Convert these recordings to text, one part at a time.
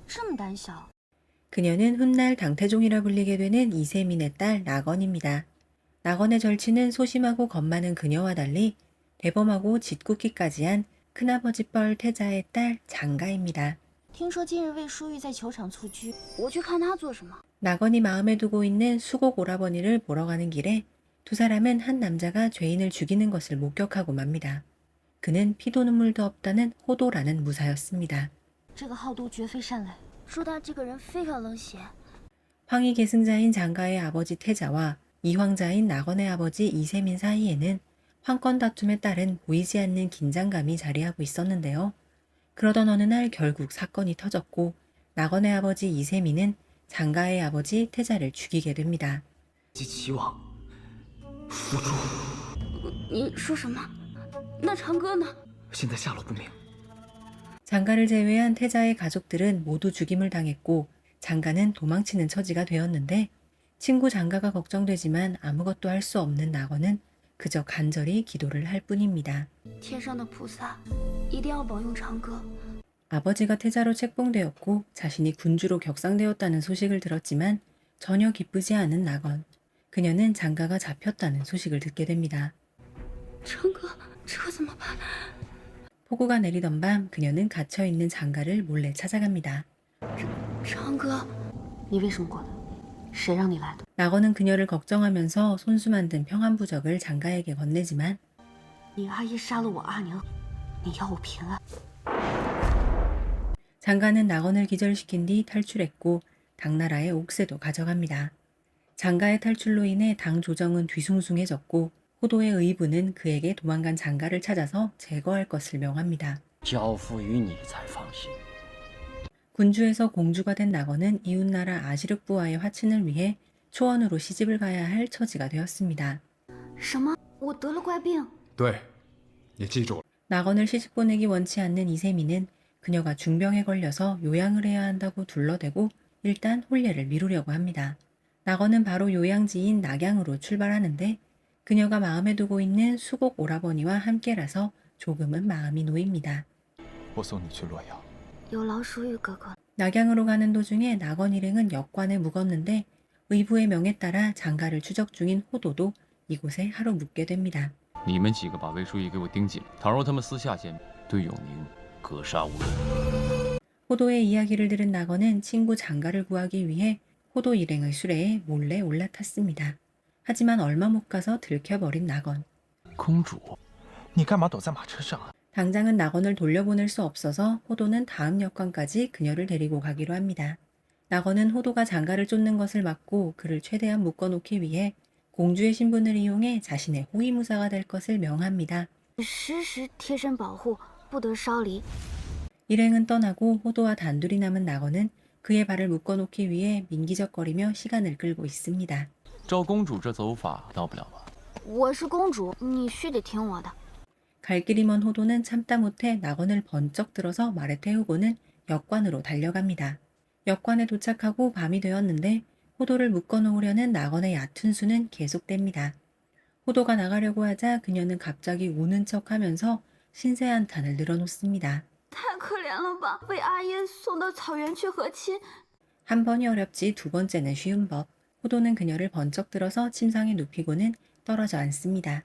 这么胆小。 그녀는 훗날 당태종이라 불리게 되는 이세민의 딸 낙원입니다. 낙원의 절친은 소심하고 겁 많은 그녀와 달리 대범하고 짓궂기까지 한 큰아버지 뻘 태자의 딸 장가입니다. 听说今日魏淑玉在球场蹴鞠，我去看她做什么？ 낙원이 마음에 두고 있는 수곡 오라버니를 보러 가는 길에 두 사람은 한 남자가 죄인을 죽이는 것을 목격하고 맙니다. 그는 피도 눈물도 없다는 호도라는 무사였습니다. 这个好赌绝非善类，说他这个人非常冷血。 황희 계승자인 장가의 아버지 태자와 이황자인 낙원의 아버지 이세민 사이에는 황권 다툼에 따른 보이지 않는 긴장감이 자리하고 있었는데요. 그러던 어느 날 결국 사건이 터졌고 낙원의 아버지 이세민은 장가의 아버지 태자를 죽이게 됩니다. 你说什么？那长歌呢？ 现在下落不明。 장가를 제외한 태자의 가족들은 모두 죽임을 당했고 장가는 도망치는 처지가 되었는데 친구 장가가 걱정되지만 아무것도 할 수 없는 낙원은 그저 간절히 기도를 할 뿐입니다. 天上的菩萨一定要保佑长歌。 아버지가 태자로 책봉되었고 자신이 군주로 격상되었다는 소식을 들었지만 전혀 기쁘지 않은 낙원. 그녀는 장가가 잡혔다는 소식을 듣게 됩니다. 长歌，这怎么办？ 폭우가 내리던 밤 그녀는 갇혀있는 장가를 몰래 찾아갑니다. 长歌，你为什么过来？谁让你来的？ 낙원은 그녀를 걱정하면서 손수 만든 평안부적을 장가에게 건네지만 你阿姨杀了我阿娘，你要我平安。 장가는 낙원을 기절시킨 뒤 탈출했고 당나라의 옥새도 가져갑니다. 장가의 탈출로 인해 당 조정은 뒤숭숭해졌고 호도의 의부는 그에게 도망간 장가를 찾아서 제거할 것을 명합니다. 交付于你才放心。 군주에서 공주가 된 낙원은 이웃나라 아시륵부와의 화친을 위해 초원으로 시집을 가야 할 처지가 되었습니다. 什么？我得了怪病？对，你记住了。 낙원을 시집 보내기 원치 않는 이세민은 그녀가 중병에 걸려서 요양을 해야 한다고 둘러대고 일단 혼례를 미루려고 합니다. 낙원은 바로 요양지인 낙양으로 출발하는데 그녀가 마음에 두고 있는 수곡 오라버니와 함께라서 조금은 마음이 놓입니다. 我送你去洛阳。有老鼠玉哥哥。 낙양으로 가는 도중에 낙원 일행은 역관에 묵었는데 의부의 명에 따라 장가를 추적 중인 호도도 이곳에 하루 묵게 됩니다. 你们几个把魏书义给我盯紧了，倘若他们私下见面，对永宁格杀勿论。 호도의 이야기를 들은 낙원은 친구 장가를 구하기 위해 호도 일행의 수레에 몰래 올라탔습니다. 하지만 얼마 못 가서 들켜버린 낙원. 公主，你干嘛躲在马车上啊？ 당장은 낙원을 돌려보낼 수 없어서 호도는 다음 역관까지 그녀를 데리고 가기로 합니다. 낙원은 호도가 장가를 쫓는 것을 막고 그를 최대한 묶어놓기 위해 공주의 신분을 이용해 자신의 호위무사가 될 것을 명합니다. 时时贴身保护，不得稍离。 일행은 떠나고 호도와 단둘이 남은 낙원은 그의 발을 묶어놓기 위해 민기적거리며 시간을 끌고 있습니다. 照公主这走法，到不了吧？我是公主，你须得听我的。 갈 길이 먼 호도는 참다 못해 낙원을 번쩍 들어서 말에 태우고는 역관으로 달려갑니다. 역관에 도착하고 밤이 되었는데 호도를 묶어놓으려는 낙원의 얕은 수는 계속됩니다. 호도가 나가려고 하자 그녀는 갑자기 우는 척하면서 신세 한탄을 늘어놓습니다. 太可怜了吧，被阿耶送到草原去和亲。 한 번이 어렵지 두 번째는 쉬운 법. 호도는 그녀를 번쩍 들어서 침상에 눕히고는 떨어져 앉습니다.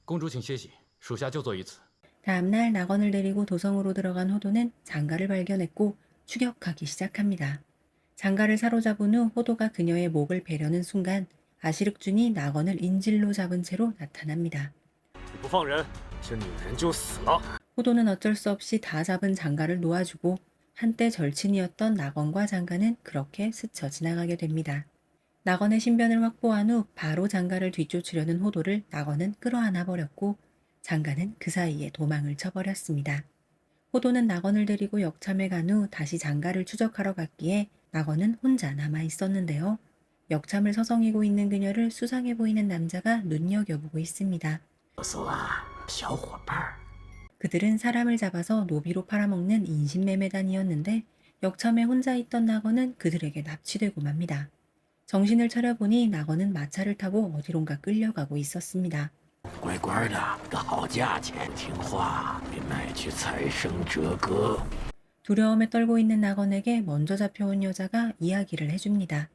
公主请歇息，属下就做一次。 다음날 낙원을 데리고 도성으로 들어간 호도는 장가를 발견했고 추격하기 시작합니다. 장가를 사로잡은 후 호도가 그녀의 목을 베려는 순간 아시륵준이 낙원을 인질로 잡은 채로 나타납니다. 不放人，这女人就死了。 호도는 어쩔 수 없이 다 잡은 장가를 놓아주고 한때 절친이었던 낙원과 장가는 그렇게 스쳐 지나가게 됩니다. 낙원의 신변을 확보한 후 바로 장가를 뒤쫓으려는 호도를 낙원은 끌어안아 버렸고 장가는 그 사이에 도망을 쳐버렸습니다. 호도는 낙원을 데리고 역참에 간 후 다시 장가를 추적하러 갔기에 낙원은 혼자 남아 있었는데요. 역참을 서성이고 있는 그녀를 수상해 보이는 남자가 눈여겨보고 있습니다. 小伙伴。 그들은 사람을 잡아서 노비로 팔아먹는 인신매매단이었는데 역참에 혼자 있던 낙원은 그들에게 납치되고 맙니다. 정신을 차려보니 낙원은 마차를 타고 어디론가 끌려가고 있었습니다. 乖的，个好价钱，听话，被卖去财生折歌。 두려움에 떨고 있는 낙원에게 먼저 잡혀온 여자가 이야기를 해줍니다.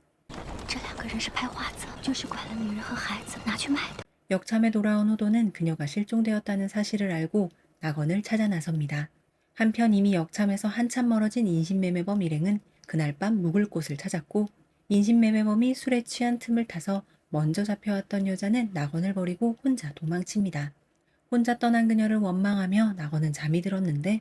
这两个人是拍画子，就是拐了女人和孩子拿去卖的。 역참에 돌아온 호도는 그녀가 실종되었다는 사실을 알고 낙원을 찾아 나섭니다. 한편 이미 역참에서 한참 멀어진 인신매매범 일행은 그날 밤 묵을 곳을 찾았고 인신매매범이 술에 취한 틈을 타서 먼저 잡혀왔던 여자는 낙원을 버리고 혼자 도망칩니다. 혼자 떠난 그녀를 원망하며 낙원은 잠이 들었는데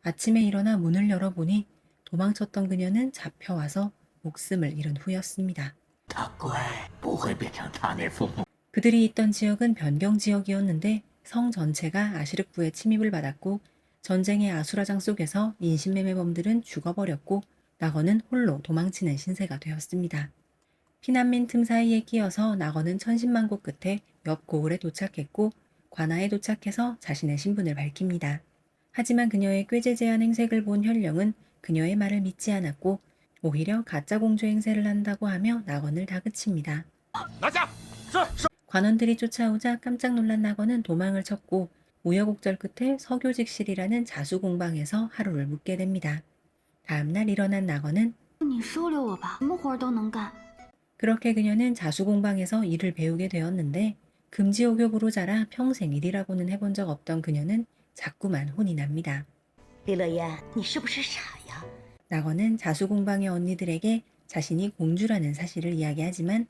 아침에 일어나 문을 열어보니 도망쳤던 그녀는 잡혀와서 목숨을 잃은 후였습니다. 他乖，不会变成他那父母。 그들이 있던 지역은 변경 지역이었는데 성 전체가 아시르크의 침입을 받았고 전쟁의 아수라장 속에서 인신매매범들은 죽어버렸고 낙원은 홀로 도망치는 신세가 되었습니다. 피난민 틈 사이에 끼어서 낙원은 천신만고 끝에 옆 고을에 도착했고 관아에 도착해서 자신의 신분을 밝힙니다. 하지만 그녀의 꾀죄죄한 행색을 본 현령은 그녀의 말을 믿지 않았고 오히려 가짜 공주 행세를 한다고 하며 낙원을 다그칩니다. 拿下！是。 관원들이 쫓아오자 깜짝 놀란 낙원은 도망을 쳤고 우여곡절 끝에 서교직실이라는 자수공방에서 하루를 묵게 됩니다. 다음날 일어난 낙원은 你收留我吧，什么活都能干。 그렇게 그녀는 자수공방에서 일을 배우게 되었는데 금지옥욕으로 자라 평생 일이라고는 해본 적 없던 그녀는 자꾸만 혼이 납니다. 李乐言，你是不是傻呀？ 낙원은 자수공방의 언니들에게 자신이 공주라는 사실을 이야기하지만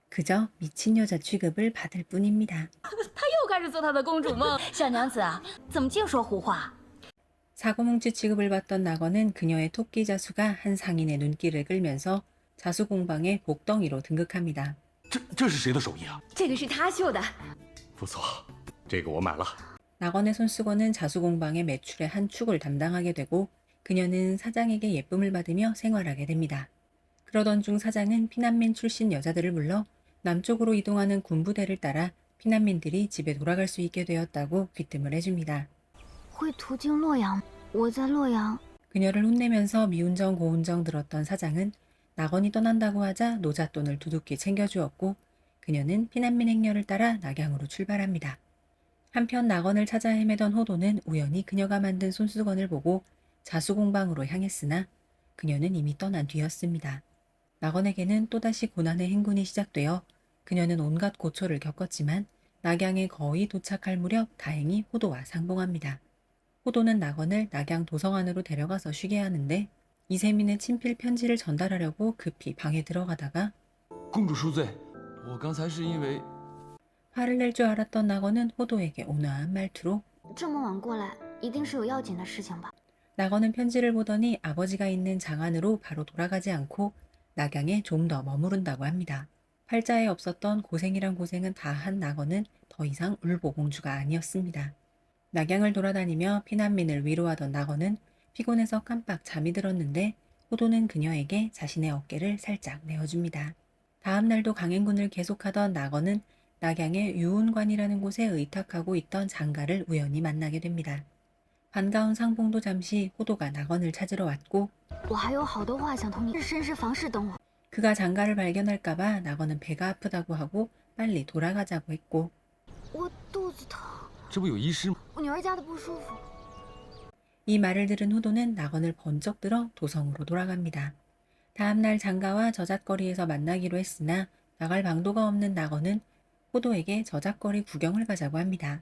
그저 미친 여자 취급을 받을 뿐입니다. 又开始做他的公主梦。小娘子啊，怎么净说胡话？ 사고뭉치 취급을 받던 낙원은 그녀의 토끼 자수가 한 상인의 눈길을 끌면서 자수공방의 복덩이로 등극합니다. 这是谁的手艺啊？这个是他绣的。不错，这个我买了。 낙원의 손수건은 자수공방의 매출의 한 축을 담당하게 되고 그녀는 사장에게 예쁨을 받으며 생활하게 됩니다. 그러던 중 사장은 피난민 출신 여자들을 불러 남쪽으로 이동하는 군부대를 따라 피난민들이 집에 돌아갈 수 있게 되었다고 귀뜸을 해줍니다. 会途经洛阳，我在洛阳。 그녀를 혼내면서 미운정 고운정 들었던 사장은 낙원이 떠난다고 하자 노잣돈을 두둑히 챙겨주었고 그녀는 피난민 행렬을 따라 낙양으로 출발합니다. 한편 낙원을 찾아 헤매던 호도는 우연히 그녀가 만든 손수건을 보고 자수공방으로 향했으나 그녀는 이미 떠난 뒤였습니다. 낙원에게는 또다시 고난의 행군이 시작되어 그녀는 온갖 고초를 겪었지만 낙양에 거의 도착할 무렵 다행히 호도와 상봉합니다. 호도는 낙원을 낙양 도성안으로 데려가서 쉬게 하는데 이세민의 친필 편지를 전달하려고 급히 방에 들어가다가 公主恕罪，我刚才是因为 화를 낼 줄 알았던 낙원은 호도에게 온화한 말투로 这么晚过来，一定是有要紧的事情吧？ 낙원은 편지를 보더니 아버지가 있는 장안으로 바로 돌아가지 않고 낙양에 좀 더 머무른다고 합니다. 팔자에 없었던 고생이란 고생은 다 한 낙원은 더 이상 울보공주가 아니었습니다. 낙양을 돌아다니며 피난민을 위로하던 낙원은 피곤해서 깜빡 잠이 들었는데 호도는 그녀에게 자신의 어깨를 살짝 내어줍니다. 다음 날도 강행군을 계속하던 낙원은 낙양의 유운관이라는 곳에 의탁하고 있던 장가를 우연히 만나게 됩니다. 반가운 상봉도 잠시 호도가 낙원을 찾으러 왔고 我还有好多话想同你绅士房事等我。 그가 장가를 발견할까봐 낙원은 배가 아프다고 하고 빨리 돌아가자고 했고 我肚子疼，这不有医师吗？我女儿家的不舒服。 이 말을 들은 호도는 낙원을 번쩍 들어 도성으로 돌아갑니다. 다음날 장가와 저잣거리에서 만나기로 했으나 나갈 방도가 없는 낙원은 호도에게 저잣거리 구경을 가자고 합니다.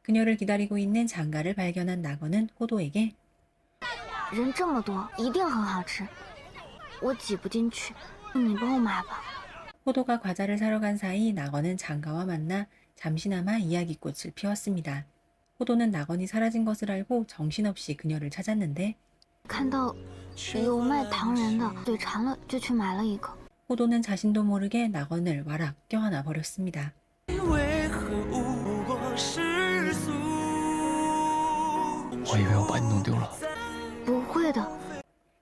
그녀를 기다리고 있는 장가를 발견한 낙원은 호도에게 人这么多，一定很好吃。我挤不进去，你帮我买吧。 호도가 과자를 사러 간 사이 낙원은 장가와 만나 잠시나마 이야기꽃을 피웠습니다. 호도는 낙원이 사라진 것을 알고 정신없이 그녀를 찾았는데 看到有卖糖人的，嘴馋了就去买了一个。 호도는 자신도 모르게 낙원을 와락 껴안아 버렸습니다. 我以为我把你弄丢了。不会的，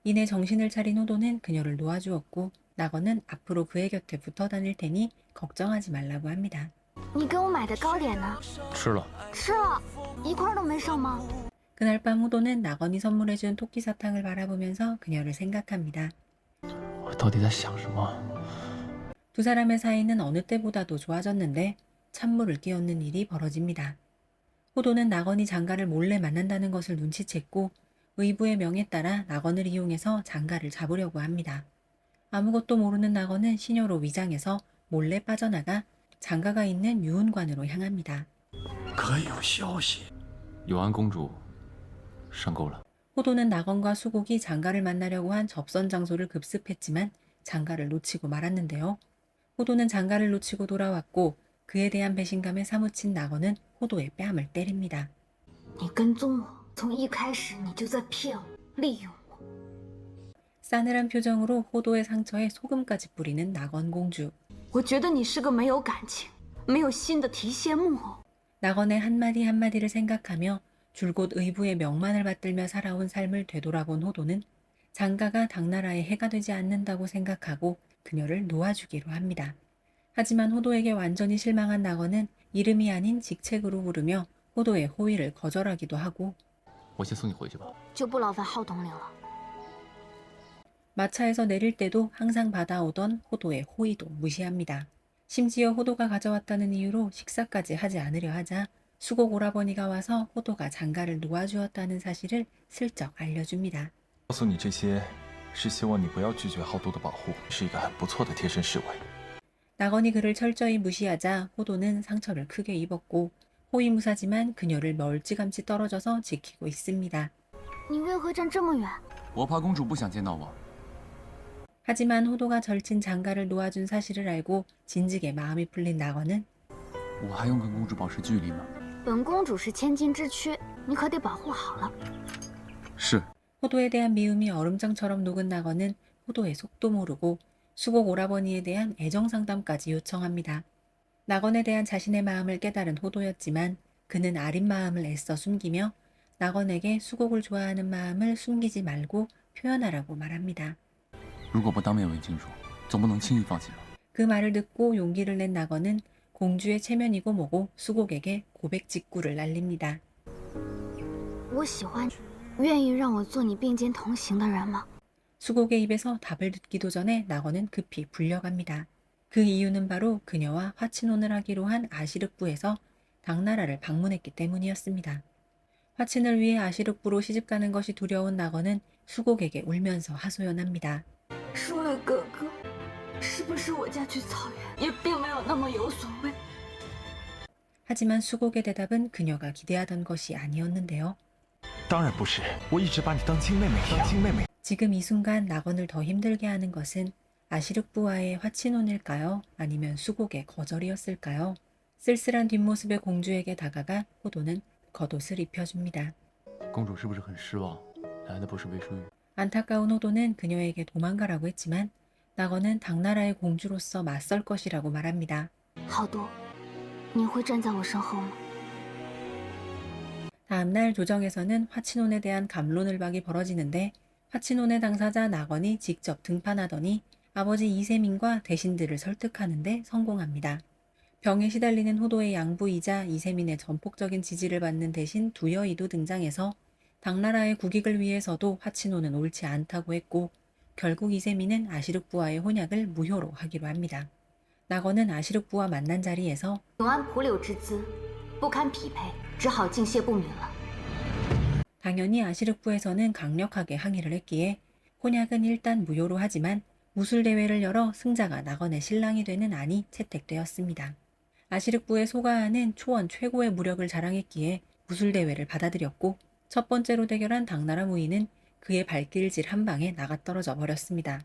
이내 정신을 차린 호도는 그녀를 놓아주었고 낙원은 앞으로 그의 곁에 붙어 다닐 테니 걱정하지 말라고 합니다. 你给我买的糕点呢？吃了，吃了，一块都没剩吗？ 그날 밤 호도는 낙원이 선물해준 토끼 사탕을 바라보면서 그녀를 생각합니다. 我到底在想什么？ 두 사람의 사이는 어느 때보다도 좋아졌는데 찬물을 끼얹는 일이 벌어집니다. 호도는 낙원이 장가를 몰래 만난다는 것을 눈치챘고 의부의 명에 따라 낙원을 이용해서 장가를 잡으려고 합니다. 아무것도 모르는 낙원은 시녀로 위장해서 몰래 빠져나가 장가가 있는 유은관으로 향합니다. 可有消息？ 永安公主上钩了。 호도는 낙원과 수곡이 장가를 만나려고 한 접선 장소를 급습했지만 장가를 놓치고 말았는데요. 호도는 장가를 놓치고 돌아왔고 그에 대한 배신감에 사무친 낙원은 호도의 뺨을 때립니다. 你跟踪我，从一开始你就在骗我，利用我。 싸늘한 표정으로 호도의 상처에 소금까지 뿌리는 낙원 공주. 我觉得你是个没有感情、没有心的提线木偶。 낙원의 한마디 한마디를 생각하며 줄곧 의부의 명만을 받들며 살아온 삶을 되돌아본 호도는 장가가 당나라의 해가 되지 않는다고 생각하고 그녀를 놓아주기로 합니다. 하지만 호도에게 완전히 실망한 낙원은 이름이 아닌 직책으로 부르며 호도의 호의를 거절하기도 하고 我先送你回去吧。就不劳烦浩统领了。 마차에서 내릴 때도 항상 받아오던 호도의 호의도 무시합니다. 심지어 호도가 가져왔다는 이유로 식사까지 하지 않으려 하자 수곡 오라버니가 와서 호도가 장가를 놓아주었다는 사실을 슬쩍 알려줍니다. 告诉你这些，是希望你不要拒绝好多的保护，是一个很不错的贴身侍卫。 낙원이 그를 철저히 무시하자 호도는 상처를 크게 입었고 호위무사지만 그녀를 멀찌감치 떨어져서 지키고 있습니다. 你为何站这么远？我怕公主不想见到我。 하지만 호도가 절친 장가를 놓아준 사실을 알고 진즉에 마음이 풀린 낙원은 我还用跟公主保持距离吗？本公主是千金之躯，你可得保护好了。是。 호도에 대한 미움이 얼음장처럼 녹은 낙원은 호도의 속도 모르고 수곡 오라버니에 대한 애정 상담까지 요청합니다. 낙원에 대한 자신의 마음을 깨달은 호도였지만 그는 아린 마음을 애써 숨기며 낙원에게 수곡을 좋아하는 마음을 숨기지 말고 표현하라고 말합니다. 如果不当面问清楚，总不能轻易放弃吧？ 그 말을 듣고 용기를 낸 낙원은 공주의 체면이고 뭐고 수곡에게 고백 직구를 날립니다. 我喜欢你，愿意让我做你并肩同行的人吗？ 수곡의 입에서 답을 듣기도 전에 낙원은 급히 불려갑니다. 그 이유는 바로 그녀와 화친혼을 하기로 한 아시륵부에서 당나라를 방문했기 때문이었습니다. 화친을 위해 아시륵부로 시집가는 것이 두려운 낙원은 수곡에게 울면서 하소연합니다. 疏磊哥哥，是不是我嫁去草原也并没有那么有所谓？ 하지만 수곡의 대답은 그녀가 기대하던 것이 아니었는데요. 当然不是，我一直把你当亲妹妹，当亲妹妹。 지금 이 순간 낙원을 더 힘들게 하는 것은 아시륵부와의 화친혼일까요? 아니면 수곡의 거절이었을까요? 쓸쓸한 뒷모습의 공주에게 다가가 호도는 겉옷을 입혀줍니다. 公主是不是很失望？来的不是魏淑玉。 안타까운 호도는 그녀에게 도망가라고 했지만 낙원은 당나라의 공주로서 맞설 것이라고 말합니다. 好多，你会站在我身后吗？ 다음날 조정에서는 화친혼에 대한 갑론을박이 벌어지는데 화친혼의 당사자 낙원이 직접 등판하더니 아버지 이세민과 대신들을 설득하는데 성공합니다. 병에 시달리는 호도의 양부이자 이세민의 전폭적인 지지를 받는 대신 두 여의도 등장해서 당나라의 국익을 위해서도 화친혼은 옳지 않다고 했고 결국 이세민은 아시륵부와의 혼약을 무효로 하기로 합니다. 낙원은 아시륵부와 만난 자리에서 永安蒲柳之姿不堪匹配，只好敬谢不敏了。 당연히 아시륵부에서는 강력하게 항의를 했기에 혼약은 일단 무효로 하지만 무술대회를 열어 승자가 낙원의 신랑이 되는 안이 채택되었습니다. 아시륵부의 소가한은 초원 최고의 무력을 자랑했기에 무술대회를 받아들였고 첫 번째로 대결한 당나라 무인은 그의 발길질 한 방에 나가떨어져 버렸습니다.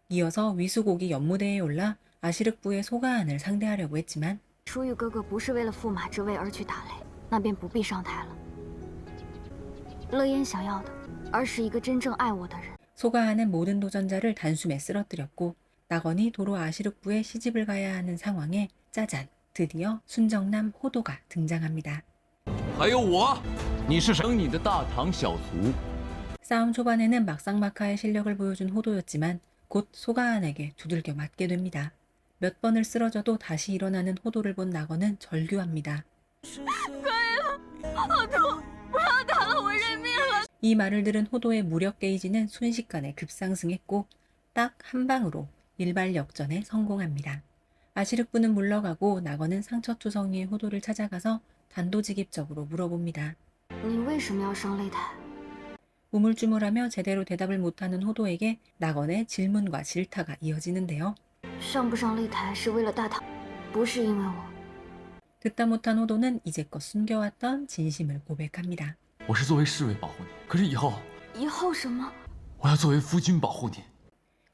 이어서 위수곡이 연무대에 올라 아시륵부의 소가한을 상대하려고 했지만 淑玉哥哥不是为了驸马之位而去打擂，那便不必上台了。乐烟想要的，而是一个真正爱我的人。 소가한은 모든 도전자를 단숨에 쓰러뜨렸고 낙원이 도로 아시륵부에 시집을 가야 하는 상황에 짜잔 드디어 순정남 호도가 등장합니다. 还有我，你是谁？你的大唐小卒。 싸움 초반에는 막상막하의 실력을 보여준 호도였지만 곧 소가한에게 두들겨 맞게 됩니다. 몇 번을 쓰러져도 다시 일어나는 호도를 본 낙원은 절규합니다. 이 말을 들은 호도의 무력 게이지는 순식간에 급상승했고 딱 한 방으로 일발역전에 성공합니다. 아시륵부는 물러가고 낙원은 상처투성이의 호도를 찾아가서 단도직입적으로 물어봅니다. 你为什么要上擂台？ 우물쭈물하며 제대로 대답을 못하는 호도에게 낙원의 질문과 질타가 이어지는데요. 上不上擂台是为了大唐，不是因为我。 듣다 못한 호도는 이제껏 숨겨왔던 진심을 고백합니다. 我是作为侍卫保护你，可是以后以后什么？我要作为夫君保护你。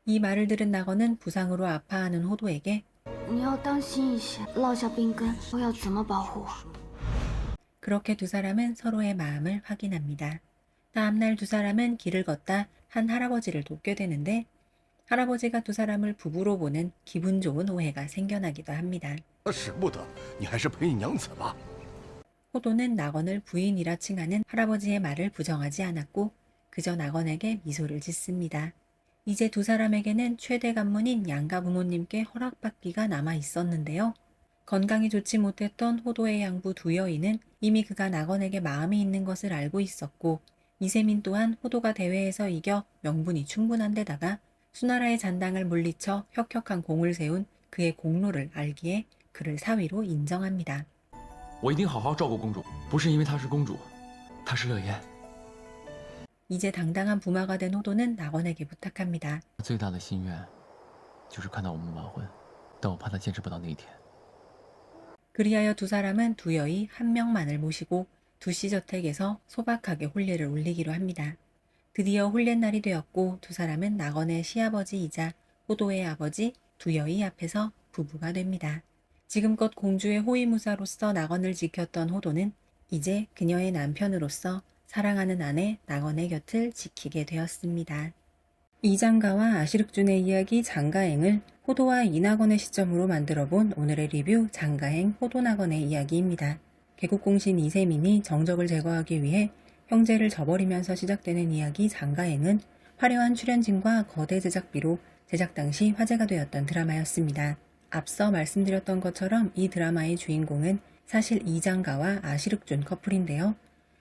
이 말을 들은 낙원은 부상으로 아파하는 호도에게 你要当心一些，落下病根，我要怎么保护我？ 그렇게 두 사람은 서로의 마음을 확인합니다. 다음날 두 사람은 길을 걷다 한 할아버지를 돕게 되는데 할아버지가 두 사람을 부부로 보는 기분 좋은 오해가 생겨나기도 합니다. 舍不得，你还是陪你娘子吧。 호도는 낙원을 부인이라 칭하는 할아버지의 말을 부정하지 않았고 그저 낙원에게 미소를 짓습니다. 이제 두 사람에게는 최대 관문인 양가 부모님께 허락받기가 남아 있었는데요. 건강이 좋지 못했던 호도의 양부 두 여인은 이미 그가 낙원에게 마음이 있는 것을 알고 있었고 이세민 또한 호도가 대회에서 이겨 명분이 충분한 데다가 수나라의 잔당을 물리쳐 혁혁한 공을 세운 그의 공로를 알기에 그를 사위로 인정합니다. 我一定好好照顾公主，不是因为她是公主，她是乐言。 이제 당당한 부마가 된 호도는 낙원에게 부탁합니다. 最大的心愿就是看到我们完婚，但我怕她坚持不到那一天。 그리하여 두 사람은 두 여의 한 명만을 모시고 두씨 저택에서 소박하게 혼례를 올리기로 합니다. 드디어 혼례날이 되었고 두 사람은 낙원의 시아버지이자 호도의 아버지 두 여의 앞에서 부부가 됩니다. 지금껏 공주의 호위무사로서 낙원을 지켰던 호도는 이제 그녀의 남편으로서 사랑하는 아내 낙원의 곁을 지키게 되었습니다. 이장가와 아시륵준의 이야기 장가행을 호도와 이낙원의 시점으로 만들어본 오늘의 리뷰 장가행 호도낙원의 이야기입니다. 개국공신 이세민이 정적을 제거하기 위해 형제를 저버리면서 시작되는 이야기 장가행은 화려한 출연진과 거대 제작비로 제작 당시 화제가 되었던 드라마였습니다. 앞서 말씀드렸던 것처럼 이 드라마의 주인공은 사실 이장가와 아시륵준 커플인데요.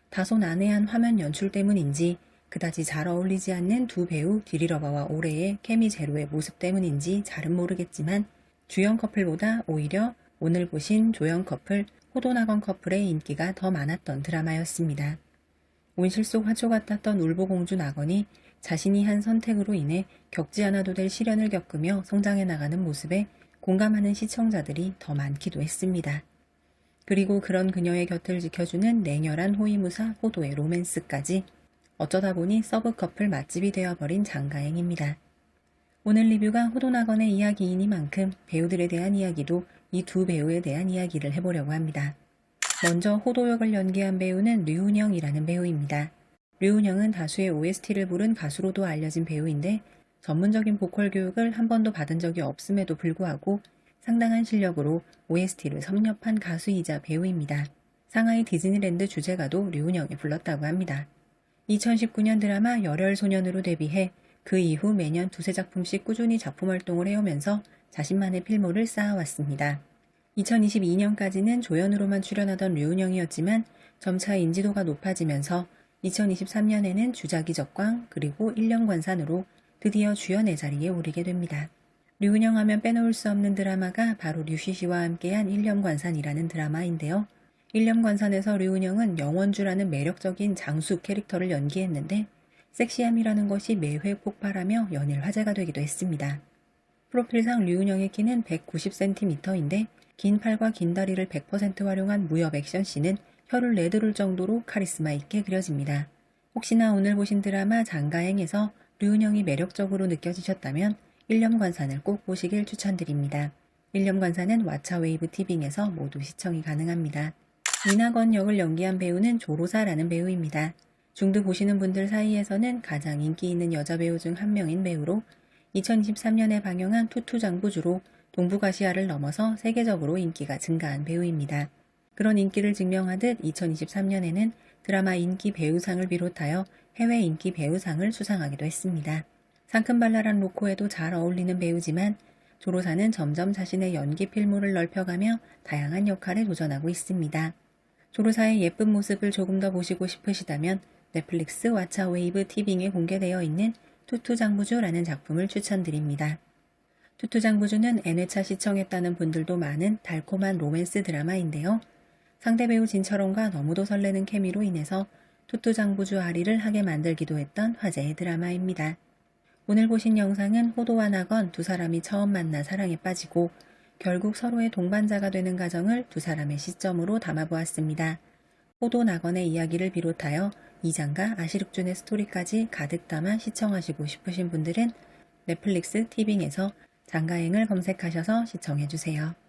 다소 난해한 화면 연출 때문인지 그다지 잘 어울리지 않는 두 배우 디리러바와 오레의 케미 제로의 모습 때문인지 잘은 모르겠지만 주연 커플보다 오히려 오늘 보신 조연 커플, 호도낙원 커플의 인기가 더 많았던 드라마였습니다. 온실 속 화초 같았던 울보공주 낙원이 자신이 한 선택으로 인해 겪지 않아도 될 시련을 겪으며 성장해 나가는 모습에 공감하는 시청자들이 더 많기도 했습니다. 그리고 그런 그녀의 곁을 지켜주는 냉혈한 호위무사 호도의 로맨스까지 어쩌다 보니 서브 커플 맛집이 되어버린 장가행입니다. 오늘 리뷰가 호도낙원의 이야기이니만큼 배우들에 대한 이야기도 이 두 배우에 대한 이야기를 해보려고 합니다. 먼저 호도 역을 연기한 배우는 류은영이라는 배우입니다. 류은영은 다수의 OST를 부른 가수로도 알려진 배우인데 전문적인 보컬 교육을 한 번도 받은 적이 없음에도 불구하고 상당한 실력으로 OST를 섭렵한 가수이자 배우입니다. 상하이 디즈니랜드 주제가도 류은영이 불렀다고 합니다. 2019년 드라마 열혈소년으로 데뷔해 그 이후 매년 두세 작품씩 꾸준히 작품 활동을 해오면서 자신만의 필모를 쌓아왔습니다. 2022년까지는 조연으로만 출연하던 류은영이었지만 점차 인지도가 높아지면서 2023년에는 주작이 적광 그리고 1년관산으로 드디어 주연의 자리에 오르게 됩니다. 류은영 하면 빼놓을 수 없는 드라마가 바로 류시시와 함께한 1년관산이라는 드라마인데요. 1년관산에서 류은영은 영원주라는 매력적인 장수 캐릭터를 연기했는데 섹시함이라는 것이 매회 폭발하며 연일 화제가 되기도 했습니다. 프로필상 류은영의 키는 190cm인데 긴 팔과 긴 다리를 100% 활용한 무협 액션씬은 혀를 내두를 정도로 카리스마 있게 그려집니다. 혹시나 오늘 보신 드라마 장가행에서 류은영이 매력적으로 느껴지셨다면 1년관산을 꼭 보시길 추천드립니다. 1년관산은 왓챠웨이브 티빙에서 모두 시청이 가능합니다. 이낙원 역을 연기한 배우는 조로사라는 배우입니다. 중드 보시는 분들 사이에서는 가장 인기 있는 여자 배우 중 한 명인 배우로 2023년에 방영한 투투장부주로 동북아시아를 넘어서 세계적으로 인기가 증가한 배우입니다. 그런 인기를 증명하듯 2023년에는 드라마 인기 배우상을 비롯하여 해외 인기 배우상을 수상하기도 했습니다. 상큼발랄한 로코에도 잘 어울리는 배우지만 조로사는 점점 자신의 연기 필모를 넓혀가며 다양한 역할에 도전하고 있습니다. 조로사의 예쁜 모습을 조금 더 보시고 싶으시다면 넷플릭스 왓챠웨이브 티빙에 공개되어 있는 투투장부주라는 작품을 추천드립니다. 투투장부주는 N회차 시청했다는 분들도 많은 달콤한 로맨스 드라마인데요. 상대 배우 진철원과 너무도 설레는 케미로 인해서 투투 장부주 아리를 하게 만들기도 했던 화제의 드라마입니다. 오늘 보신 영상은 호도와 나건 두 사람이 처음 만나 사랑에 빠지고 결국 서로의 동반자가 되는 과정을 두 사람의 시점으로 담아보았습니다. 호도 나건의 이야기를 비롯하여 이장과 아시룩준의 스토리까지 가득 담아 시청하시고 싶으신 분들은 넷플릭스 티빙에서 장가행을 검색하셔서 시청해주세요.